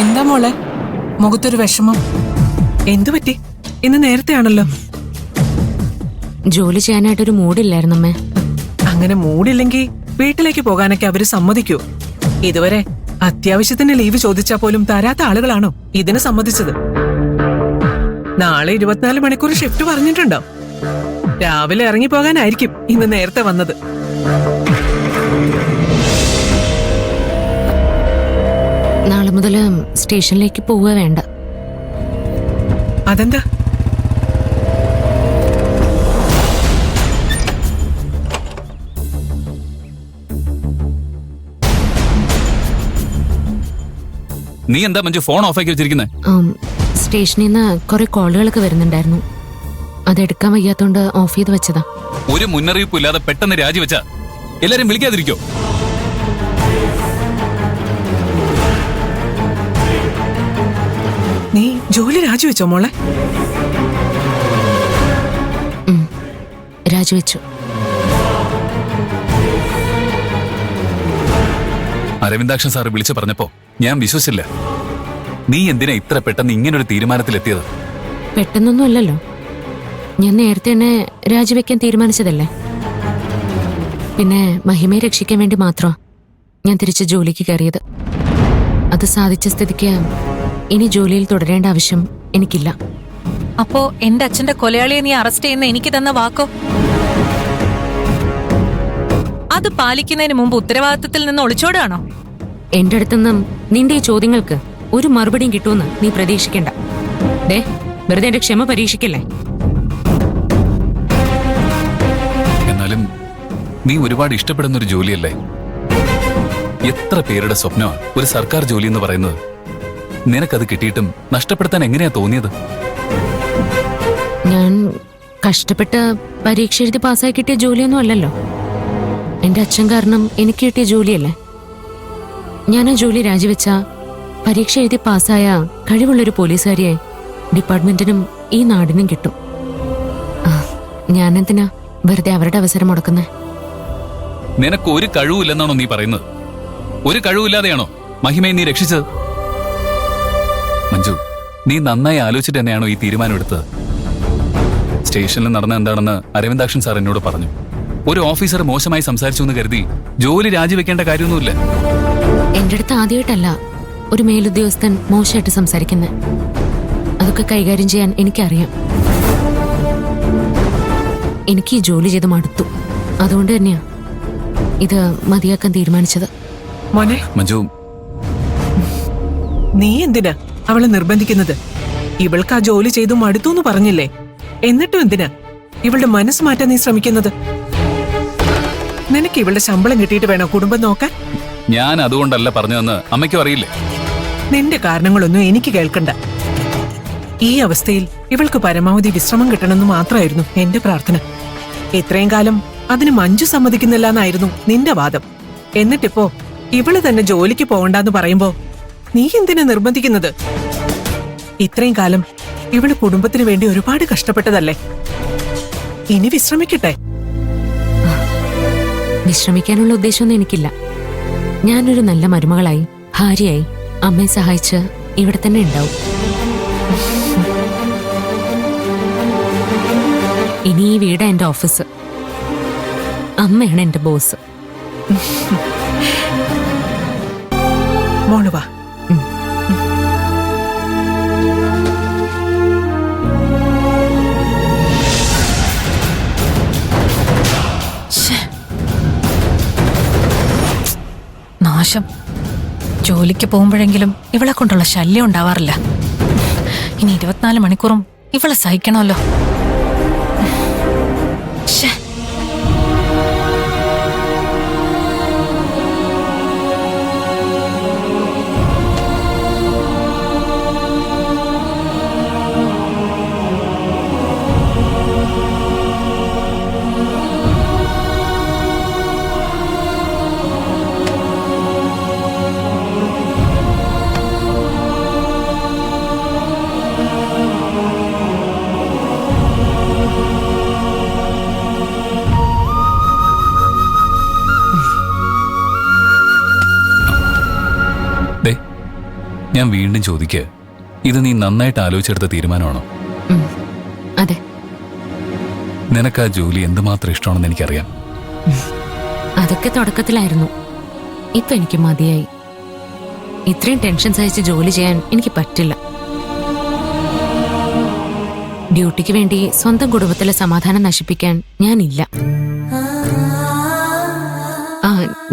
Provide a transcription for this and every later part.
എന്താ മോളെ മുഖത്തൊരു വിഷമം? എന്തു പറ്റി? ഇന്ന് നേരത്തെ ആണല്ലോ. ജോലി ചെയ്യാനായിട്ടൊരു മൂഡില്ലായിരുന്നു അമ്മേ. അങ്ങനെ മൂഡില്ലെങ്കിൽ വീട്ടിലേക്ക് പോകാനൊക്കെ അവര് സമ്മതിക്കൂ? ഇതുവരെ അത്യാവശ്യത്തിന് ലീവ് ചോദിച്ചാ പോലും തരാത്ത ആളുകളാണോ ഇതിന് സമ്മതിച്ചത്? നാളെ 24 മണിക്കൂർ ഷിഫ്റ്റ് പറഞ്ഞിട്ടുണ്ടോ? രാവിലെ ഇറങ്ങി പോകാനായിരിക്കും ഇന്ന് നേരത്തെ വന്നത്. നാളെ മുതൽ സ്റ്റേഷനിലേക്ക് പോവുക വേണ്ട. അതെന്താ? നീ എന്താ മഞ്ജു ഫോൺ ഓഫ് ആക്കി വെച്ചിരിക്കുന്നേ? സ്റ്റേഷനിൽ നിന്ന് കുറെ കോളുകളൊക്കെ വരുന്നുണ്ടായിരുന്നു. അതെടുക്കാൻ വയ്യാത്തോണ്ട് ഓഫ് ചെയ്ത് വെച്ചതാ. ഒരു മുന്നറിയിപ്പും ഇല്ലാതെ പെട്ടെന്ന് രാജിവെച്ച എല്ലാരും വിളിക്കാതിരിക്കോ? നീ ജോലി രാജിവെച്ചോ മോളെ? രാജിവെച്ചു. അരവിന്ദാക്ഷൻ സാറ് വിളിച്ചു പറഞ്ഞപ്പോ ഞാൻ വിശ്വസിച്ചില്ല. നീ എന്തിനാ ഇത്ര പെട്ടെന്ന് ഇങ്ങനൊരു തീരുമാനത്തിലെത്തിയത്? പെട്ടെന്നൊന്നും അല്ലല്ലോ. ഞാൻ നേരത്തെ തന്നെ രാജിവെക്കാൻ തീരുമാനിച്ചതല്ലേ. പിന്നെ മഹിമയെ രക്ഷിക്കാൻ വേണ്ടി മാത്രമാ ഞാൻ തിരിച്ച് ജോലിക്ക് കയറിയത്. അത് സാധിച്ച സ്ഥിതിക്ക് ഇനി ജോലിയിൽ തുടരേണ്ട ആവശ്യം എനിക്കില്ല. അപ്പോ എന്റെ അച്ഛന്റെ കൊലയാളിയെ നീ അറസ്റ്റ് ചെയ്യുന്ന എനിക്ക് തന്ന വാക്കോ? അത് പാലിക്കുന്നതിന് മുമ്പ് ഉത്തരവാദിത്തത്തിൽ നിന്ന് ഒളിച്ചോടാണോ? എന്റെ അടുത്തുനിന്നും നിന്റെ ഈ ചോദ്യങ്ങൾക്ക് ഒരു മറുപടിയും കിട്ടുമെന്ന് നീ പ്രതീക്ഷിക്കണ്ട. വെറുതെ എന്റെ ക്ഷമ പരീക്ഷിക്കല്ലേ. എന്നാലും നീ ഒരുപാട് ഇഷ്ടപ്പെടുന്ന ഒരു ജോലിയല്ലേ? എത്ര പേരുടെ സ്വപ്നമാണ് ഒരു സർക്കാർ ജോലി എന്ന് പറയുന്നത്. നിനക്കത് കിട്ടിയിട്ടും നഷ്ടപ്പെടുത്താൻ എങ്ങനെയാ തോന്നിയത്? ഞാൻ കഷ്ടപ്പെട്ട് പരീക്ഷ എഴുതി പാസ്സായി കിട്ടിയ ജോലിയൊന്നും അല്ലല്ലോ. എന്റെ അച്ഛൻ കാരണം എനിക്ക് കിട്ടിയ ജോലിയല്ലേ. ഞാൻ ആ ജോലി രാജിവെച്ച പരീക്ഷ എഴുതി പാസ്സായ കഴിവുള്ളൊരു പോലീസുകാരിയെ ഡിപ്പാർട്ട്മെന്റിനും ഈ നാടിനും കിട്ടും. ഞാനെന്തിനാ വെറുതെ അവരുടെ അവസരം മുടക്കുന്നേ? നിനക്ക് ഒരു കഴിവില്ലെന്നാണോ നീ പറയുന്നത്? ഒരു കഴിവില്ലാതെയാണോ മഹിമയെ നീ രക്ഷിച്ചത്? മഞ്ജു, നീ നന്നായി ആലോചിച്ചിട്ട് തന്നെയാണോ ഈ തീരുമാനം എടുത്തത്? സ്റ്റേഷനിൽ നടന്ന എന്താണെന്ന് അരവിന്ദാക്ഷൻ സാർ എന്നോട് പറഞ്ഞു. ഒരു ഓഫീസർ മോശമായി സംസാരിച്ചു എന്ന് കരുതി ജോലി രാജിവെക്കേണ്ട കാര്യമൊന്നുമില്ല. എന്റെ അടുത്ത് ആദ്യമായിട്ടല്ല ഒരു മേലുദ്യോഗസ്ഥൻ മോശമായിട്ട് സംസാരിക്കുന്നത്. അതൊക്കെ കൈകാര്യം ചെയ്യാൻ എനിക്കറിയാം. എനിക്ക് ഈ ജോലി ചെയ്ത് മടുത്തു. അതുകൊണ്ട് തന്നെയാ ഇത് മതിയാക്കാൻ തീരുമാനിച്ചത്. മോനെ മഞ്ജു, നീ എന്തിനാ അവളെ നിർബന്ധിക്കുന്നത്? ഇവൾക്ക് ആ ജോലി ചെയ്തു മടുത്തു എന്ന് പറഞ്ഞില്ലേ? എന്നിട്ടും എന്തിനാ ഇവളുടെ മനസ്സ് മാറ്റാൻ നീ ശ്രമിക്കുന്നത്? നിനക്ക് ഇവളുടെ ശമ്പളം കിട്ടിയിട്ട് വേണോ കുടുംബം നോക്കാൻ? ഞാൻ അതുകൊണ്ടല്ല പറഞ്ഞതെന്ന് അമ്മയ്ക്കും അറിയില്ലേ? നിന്റെ കാരണങ്ങളൊന്നും എനിക്ക് കേൾക്കണ്ട. ഈ അവസ്ഥയിൽ ഇവൾക്ക് പരമാവധി വിശ്രമം കിട്ടണമെന്ന് മാത്രമായിരുന്നു എന്റെ പ്രാർത്ഥന. ഇത്രയും കാലം അതിന് മഞ്ജു സമ്മതിക്കുന്നില്ല എന്നായിരുന്നു നിന്റെ വാദം. എന്നിട്ടിപ്പോ ഇവള് തന്നെ ജോലിക്ക് പോകണ്ടെന്ന് പറയുമ്പോ നീ എന്തിനാ നിർബന്ധിക്കുന്നത്? ഇത്രയും കാലം ഇവള് കുടുംബത്തിന് വേണ്ടി ഒരുപാട് കഷ്ടപ്പെട്ടതല്ലേ. ഇനി വിശ്രമിക്കട്ടെ. വിശ്രമിക്കാനുള്ള ഉദ്ദേശമൊന്നും എനിക്കില്ല. ഞാനൊരു നല്ല മരുമകളായി ഭാര്യയായി അമ്മയെ സഹായിച്ച് ഇവിടെ തന്നെ ഉണ്ടാവും. ഇനി ഈ വീട് എന്റെ ഓഫീസ്. അമ്മയാണ് എന്റെ ബോസ്. മോള് വാ. നാശം. ജോലിക്ക് പോകുമ്പോഴെങ്കിലും ഇവളെ കൊണ്ടുള്ള ശല്യം ഉണ്ടാവാറില്ല. ഇനി 24 മണിക്കൂറും ഇവളെ സഹിക്കണമല്ലോ. ഞാൻ വീണ്ടും ചോദിക്കുക, ഇത് നീ നന്നായിട്ട് ആലോചിച്ചെടുത്ത തീരുമാനമാണോ? ഉം, അതെ. നിനക്ക് ആ ജോലി എന്തുമാത്രം ഇഷ്ടമാണെന്ന് എനിക്കറിയാം. അതൊക്കെ തുടക്കത്തിലായിരുന്നു. ഇപ്പൊ എനിക്ക് മതിയായി. ഇത്രയും ടെൻഷൻ സഹിച്ച് ജോലി ചെയ്യാൻ എനിക്ക് പറ്റില്ല. ഡ്യൂട്ടിക്ക് വേണ്ടി സ്വന്തം കുടുംബത്തിലെ സമാധാനം നശിപ്പിക്കാൻ ഞാനില്ല.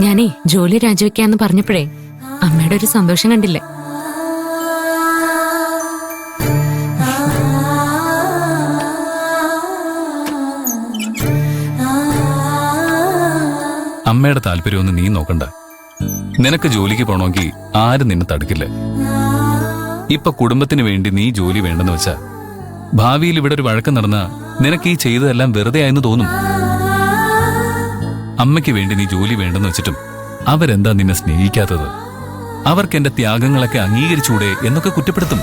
ഞാനേ ജോലി രാജിവെക്കാന്ന് പറഞ്ഞപ്പോഴേ അമ്മയുടെ ഒരു സന്തോഷം കണ്ടില്ലേ? അമ്മയുടെ താല്പര്യമൊന്നും നീ നോക്കണ്ട. നിനക്ക് ജോലിക്ക് പോണമെങ്കിൽ ആരും നിന്നെ തടുക്കില്ല. ഇപ്പൊ കുടുംബത്തിന് വേണ്ടി നീ ജോലി വേണ്ടെന്ന് വെച്ചാ ഭാവിയിൽ ഇവിടെ ഒരു വഴക്കം നടന്ന നിനക്ക് ഈ ചെയ്തതെല്ലാം വെറുതെ ആയെന്ന് തോന്നും. അമ്മയ്ക്ക് വേണ്ടി നീ ജോലി വേണ്ടെന്ന് വെച്ചിട്ടും അവരെന്താ നിന്നെ സ്നേഹിക്കാത്തത്? അവർക്ക് എന്റെ ത്യാഗങ്ങളൊക്കെ അംഗീകരിച്ചൂടെ എന്നൊക്കെ കുറ്റപ്പെടുത്തും.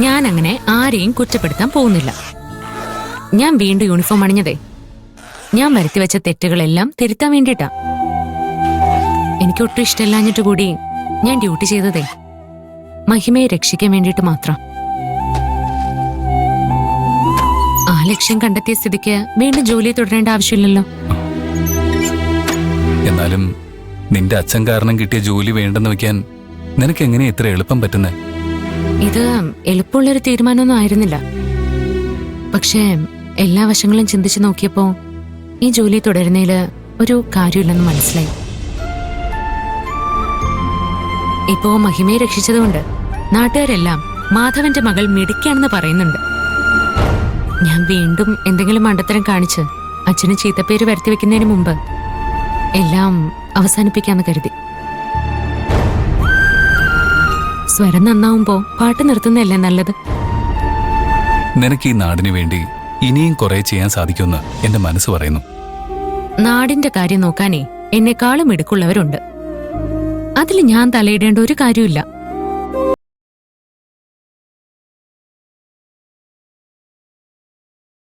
ഞാൻ അങ്ങനെ ആരെയും കുറ്റപ്പെടുത്താൻ പോകുന്നില്ല. ഞാൻ വീണ്ടും യൂണിഫോം അണിഞ്ഞതേ ഞാൻ വരുത്തി വെച്ച തെറ്റുകളെല്ലാം തിരുത്താൻ വേണ്ടിട്ടാ. എനിക്ക് ഒട്ടും ഇഷ്ടമില്ലാഞ്ഞിട്ട് കൂടി ഞാൻ ഡ്യൂട്ടി ചെയ്തതേ മഹിമയെ രക്ഷിക്കാൻ വേണ്ടിയിട്ട് മാത്രം. ആ ലക്ഷ്യം കണ്ടെത്തിയ സ്ഥിതിക്ക് വീണ്ടും ജോലി തുടരേണ്ട ആവശ്യമില്ലല്ലോ. എന്നാലും നിന്റെ അച്ഛൻ കാരണം കിട്ടിയ ജോലി വേണ്ടെന്ന് വെക്കാൻ നിനക്ക് എങ്ങനെയാ ഇത്ര എളുപ്പം പറ്റുന്നേ? ഇത് എളുപ്പമുള്ളൊരു തീരുമാനമൊന്നും ആയിരുന്നില്ല. പക്ഷേ എല്ലാ വശങ്ങളും ചിന്തിച്ചു നോക്കിയപ്പോ ഈ ജോലി തുടരുന്നതില് ഒരു കാര്യമില്ലെന്ന് മനസ്സിലായി. ഇപ്പോ മഹിമയെ രക്ഷിച്ചതുകൊണ്ട് നാട്ടുകാരെല്ലാം മാധവന്റെ മകൾ മിടുക്കിയാണെന്ന് പറയുന്നുണ്ട്. ഞാൻ വീണ്ടും എന്തെങ്കിലും മണ്ടത്തരം കാണിച്ച് അച്ഛന് ചീത്തപ്പേര് വരുത്തി വെക്കുന്നതിന് മുമ്പ് എല്ലാം അവസാനിപ്പിക്കാന്ന് കരുതി. സ്വരം നന്നാവുമ്പോ പാട്ട് നിർത്തുന്നതല്ലേ നല്ലത്? നിനക്ക് ഈ നാടിനു വേണ്ടി ഇനിയും കുറെ ചെയ്യാൻ സാധിക്കുമെന്ന് എന്റെ മനസ്സ് പറയുന്നു. നാടിന്റെ കാര്യം നോക്കാനേ എന്നെക്കാളും മിടുക്കുള്ളവരുണ്ട്. അതിൽ ഞാൻ തലയിടേണ്ട ഒരു കാര്യമില്ല.